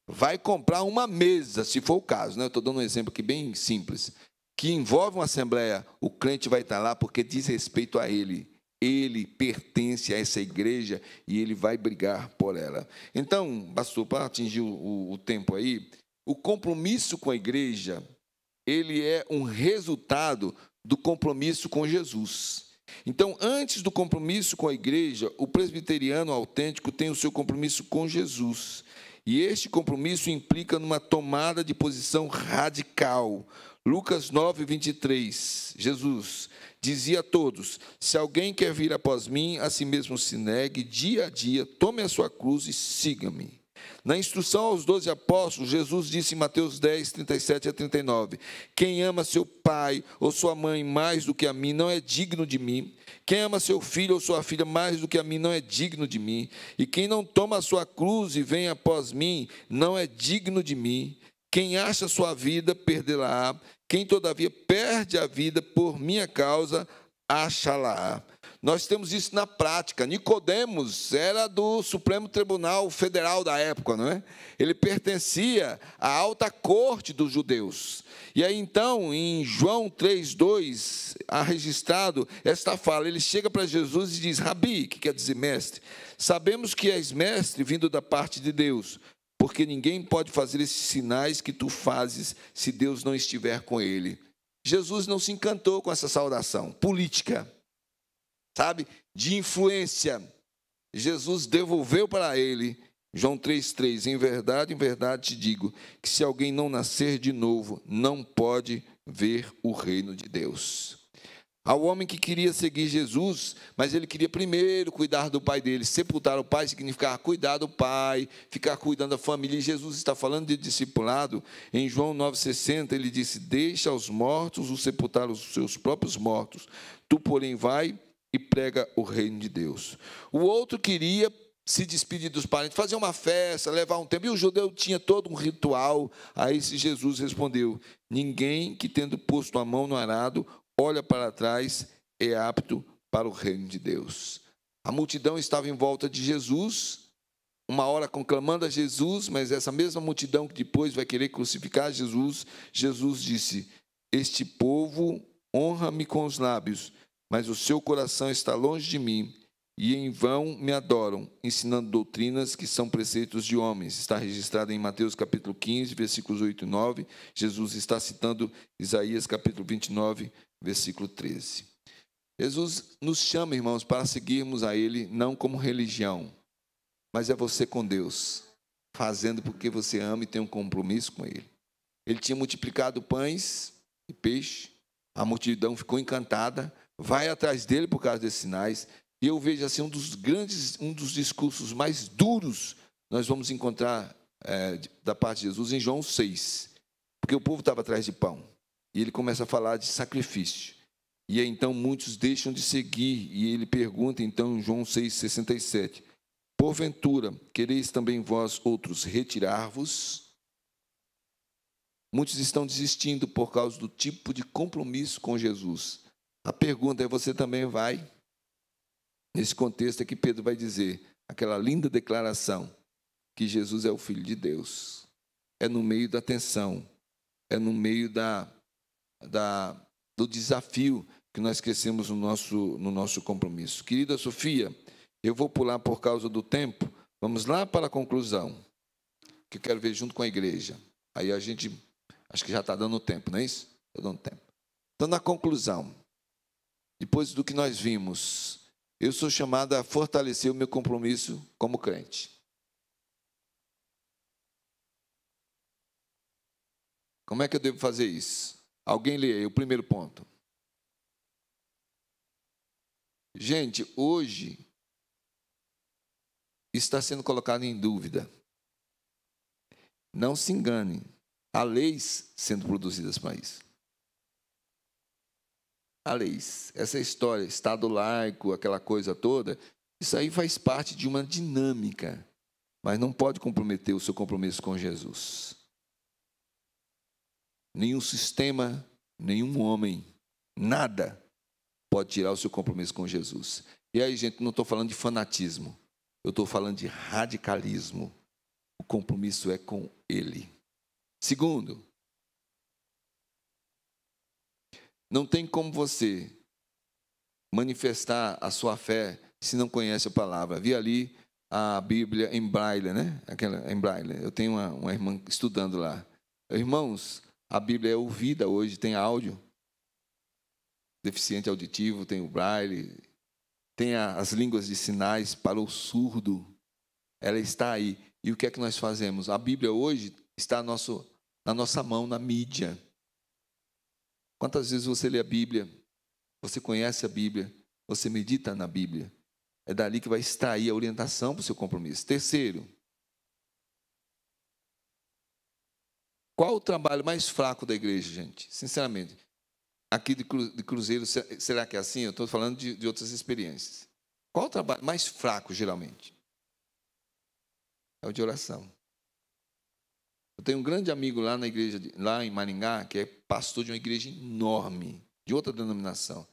A: Vai comprar uma mesa, se for o caso, né? Eu estou dando um exemplo aqui bem simples, que envolve uma assembleia, o crente vai estar lá porque diz respeito a ele. Ele pertence a essa igreja e ele vai brigar por ela. Então, pastor, para atingir o tempo aí, o compromisso com a igreja, ele é um resultado do compromisso com Jesus. Então, antes do compromisso com a igreja, o presbiteriano autêntico tem o seu compromisso com Jesus. E este compromisso implica numa tomada de posição radical. Lucas 9, 23, Jesus dizia a todos: se alguém quer vir após mim, a si mesmo se negue, dia a dia, tome a sua cruz e siga-me. Na instrução aos 12 apóstolos, Jesus disse em Mateus 10, 37 a 39, quem ama seu pai ou sua mãe mais do que a mim, não é digno de mim. Quem ama seu filho ou sua filha mais do que a mim, não é digno de mim. E quem não toma a sua cruz e vem após mim, não é digno de mim. Quem acha sua vida, perdê-la-á. Quem, todavia, perde a vida por minha causa, acha-la. Nós temos isso na prática. Nicodemos era do Supremo Tribunal Federal da época, não é? Ele pertencia à alta corte dos judeus. E aí, então, em João 3:2, há registrado esta fala. Ele chega para Jesus e diz: Rabi, que quer dizer mestre, sabemos que és mestre vindo da parte de Deus, porque ninguém pode fazer esses sinais que tu fazes se Deus não estiver com ele. Jesus não se encantou com essa saudação política, sabe, de influência. Jesus devolveu para ele, João 3:3, em verdade te digo, que se alguém não nascer de novo, não pode ver o reino de Deus. Ao homem que queria seguir Jesus, mas ele queria primeiro cuidar do pai dele. Sepultar o pai significava cuidar do pai, ficar cuidando da família. E Jesus está falando de discipulado. Em João 9,60, ele disse: deixa aos mortos os sepultar os seus próprios mortos. Tu, porém, vai e prega o reino de Deus. O outro queria se despedir dos parentes, fazer uma festa, levar um tempo. E o judeu tinha todo um ritual. A esse Jesus respondeu: ninguém que, tendo posto a mão no arado, olha para trás, é apto para o reino de Deus. A multidão estava em volta de Jesus, uma hora conclamando a Jesus, mas essa mesma multidão que depois vai querer crucificar Jesus, Jesus disse: este povo honra-me com os lábios, mas o seu coração está longe de mim, e em vão me adoram, ensinando doutrinas que são preceitos de homens. Está registrado em Mateus capítulo 15, versículos 8 e 9. Jesus está citando Isaías capítulo 29, versículo 13. Jesus nos chama, irmãos, para seguirmos a Ele, não como religião, mas é você com Deus, fazendo porque você ama e tem um compromisso com Ele. Ele tinha multiplicado pães e peixe, a multidão ficou encantada, vai atrás dele por causa desses sinais, e eu vejo assim um dos discursos mais duros nós vamos encontrar da parte de Jesus em João 6, porque o povo estava atrás de pão, e ele começa a falar de sacrifício, e aí então muitos deixam de seguir, e ele pergunta então em João 6,67, porventura, quereis também vós outros retirar-vos? Muitos estão desistindo por causa do tipo de compromisso com Jesus. A pergunta é: você também vai? Nesse contexto é que Pedro vai dizer aquela linda declaração que Jesus é o Filho de Deus. É no meio da tensão, é no meio do desafio que nós crescemos no nosso compromisso. Querida Sofia, eu vou pular por causa do tempo. Vamos lá para a conclusão, que eu quero ver junto com a igreja. Aí a gente, acho que já está dando tempo, não é isso? Está dando tempo. Então, na conclusão, depois do que nós vimos, eu sou chamado a fortalecer o meu compromisso como crente. Como é que eu devo fazer isso? Alguém lê aí o primeiro ponto. Gente, hoje está sendo colocado em dúvida. Não se engane, há leis sendo produzidas para isso. a leis. Essa história, Estado laico, aquela coisa toda, isso aí faz parte de uma dinâmica, mas não pode comprometer o seu compromisso com Jesus. Nenhum sistema, nenhum homem, nada pode tirar o seu compromisso com Jesus. E aí, gente, não estou falando de fanatismo, eu estou falando de radicalismo. O compromisso é com Ele. Segundo, não tem como você manifestar a sua fé se não conhece a palavra. Vi ali a Bíblia em braille, né? Aquela em braille. Eu tenho uma irmã estudando lá. Irmãos, a Bíblia é ouvida hoje, tem áudio. Deficiente auditivo, tem o braille, tem as línguas de sinais para o surdo. Ela está aí. E o que é que nós fazemos? A Bíblia hoje está na nossa mão, na mídia. Quantas vezes você lê a Bíblia? Você conhece a Bíblia? Você medita na Bíblia? É dali que vai extrair a orientação para o seu compromisso. Terceiro, qual o trabalho mais fraco da igreja, gente? Sinceramente, aqui de Cruzeiro, será que é assim? Eu estou falando de outras experiências. Qual o trabalho mais fraco, geralmente? É o de oração. Eu tenho um grande amigo lá na igreja, lá em Maringá, que é pastor de uma igreja enorme, de outra denominação.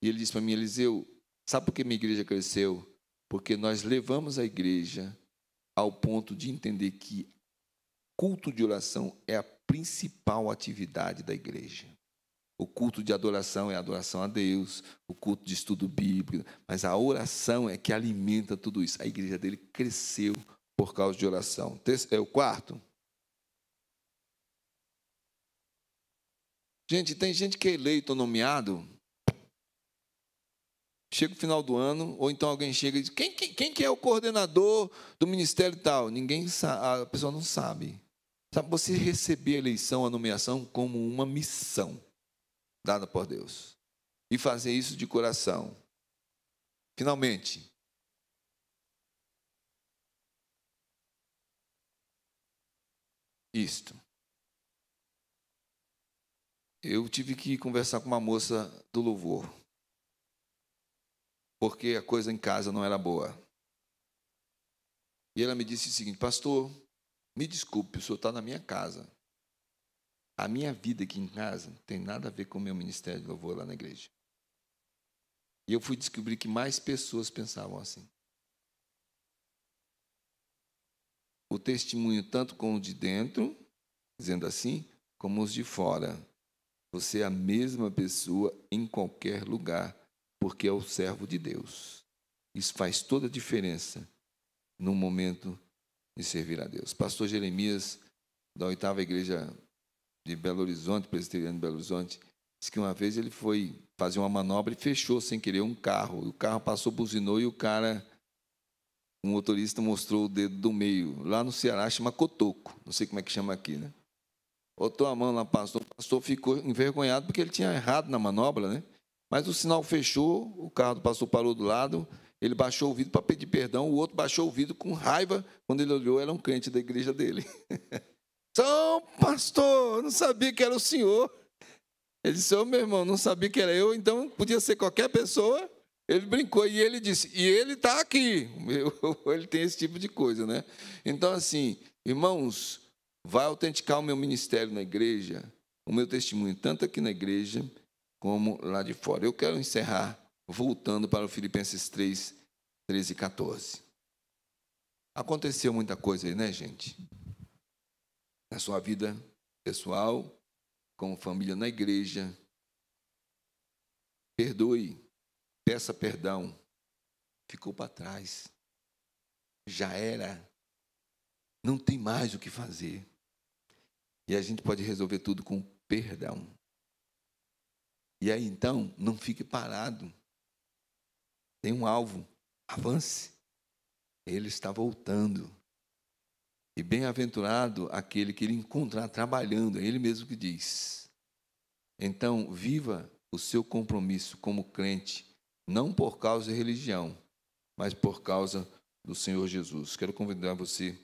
A: E ele disse para mim, Eliseu, sabe por que minha igreja cresceu? Porque nós levamos a igreja ao ponto de entender que culto de oração é a principal atividade da igreja. O culto de adoração é a adoração a Deus, o culto de estudo bíblico, mas a oração é que alimenta tudo isso. A igreja dele cresceu por causa de oração. O quarto. Gente, tem gente que é eleito ou nomeado, chega o final do ano, ou então alguém chega e diz, quem que é o coordenador do ministério tal? Ninguém sabe, a pessoa não sabe. Sabe, você receber a eleição, a nomeação como uma missão dada por Deus. E fazer isso de coração. Finalmente, isto. Eu tive que conversar com uma moça do louvor, porque a coisa em casa não era boa. E ela me disse o seguinte, pastor, me desculpe, o senhor está na minha casa. A minha vida aqui em casa não tem nada a ver com o meu ministério de louvor lá na igreja. E eu fui descobrir que mais pessoas pensavam assim. O testemunho, tanto com o de dentro, dizendo assim, como os de fora. Você é a mesma pessoa em qualquer lugar, porque é o servo de Deus. Isso faz toda a diferença no momento de servir a Deus. Pastor Jeremias, da 8ª Igreja de Belo Horizonte, presbiteriano de Belo Horizonte, disse que uma vez ele foi fazer uma manobra e fechou sem querer um carro. O carro passou, buzinou e o motorista mostrou o dedo do meio. Lá no Ceará chama cotoco, não sei como é que chama aqui, né? Botou a mão lá, o pastor ficou envergonhado porque ele tinha errado na manobra, né? Mas o sinal fechou, o carro do pastor parou do lado, ele baixou o vidro para pedir perdão, o outro baixou o vidro com raiva, quando ele olhou, era um crente da igreja dele. São pastor, eu não sabia que era o senhor. Ele disse, meu irmão, não sabia que era eu, então podia ser qualquer pessoa. Ele brincou e ele disse, e ele está aqui. Ele tem esse tipo de coisa, né? Então, assim, irmãos, vai autenticar o meu ministério na igreja, o meu testemunho, tanto aqui na igreja como lá de fora. Eu quero encerrar voltando para o Filipenses 3, 13 e 14. Aconteceu muita coisa aí, né, gente? Na sua vida pessoal, como família na igreja. Perdoe, peça perdão. Ficou para trás. Já era. Não tem mais o que fazer. E a gente pode resolver tudo com perdão. E aí, então, não fique parado. Tem um alvo. Avance. Ele está voltando. E bem-aventurado aquele que ele encontrar trabalhando. É ele mesmo que diz. Então, viva o seu compromisso como crente, não por causa de religião, mas por causa do Senhor Jesus. Quero convidar você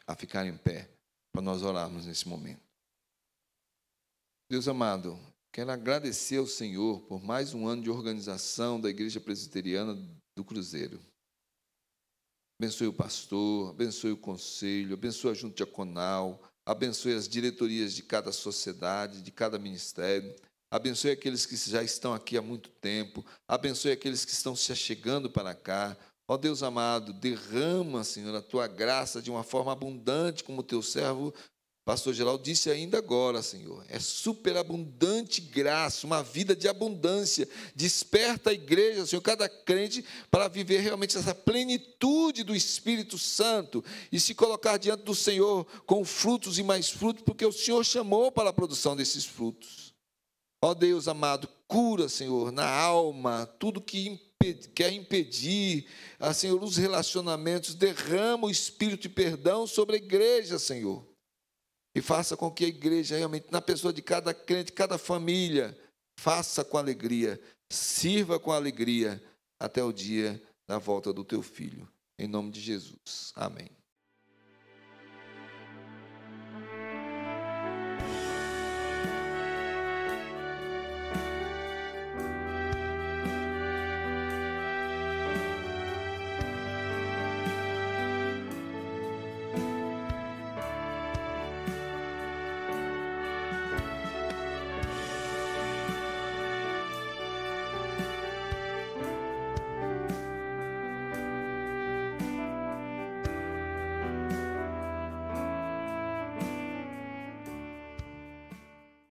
A: a ficar em pé, para nós orarmos nesse momento. Deus amado, Quero agradecer ao Senhor por mais um ano de organização da Igreja Presbiteriana do Cruzeiro. Abençoe o pastor, abençoe o conselho, abençoe a junta diaconal, abençoe as diretorias de cada sociedade, de cada ministério, abençoe aqueles que já estão aqui há muito tempo, abençoe aqueles que estão se achegando para cá. Ó Deus amado, derrama, Senhor, a tua graça de uma forma abundante, como o teu servo pastor Geraldo disse ainda agora, Senhor, é superabundante graça, uma vida de abundância. Desperta a igreja, Senhor, cada crente, para viver realmente essa plenitude do Espírito Santo e se colocar diante do Senhor com frutos e mais frutos, porque o Senhor chamou para a produção desses frutos. Ó Deus amado, cura, Senhor, na alma, tudo que quer impedir, Senhor, os relacionamentos, derrama o Espírito de perdão sobre a igreja, Senhor. E faça com que a igreja realmente, na pessoa de cada crente, cada família, faça com alegria, sirva com alegria, até o dia da volta do teu filho. Em nome de Jesus. Amém.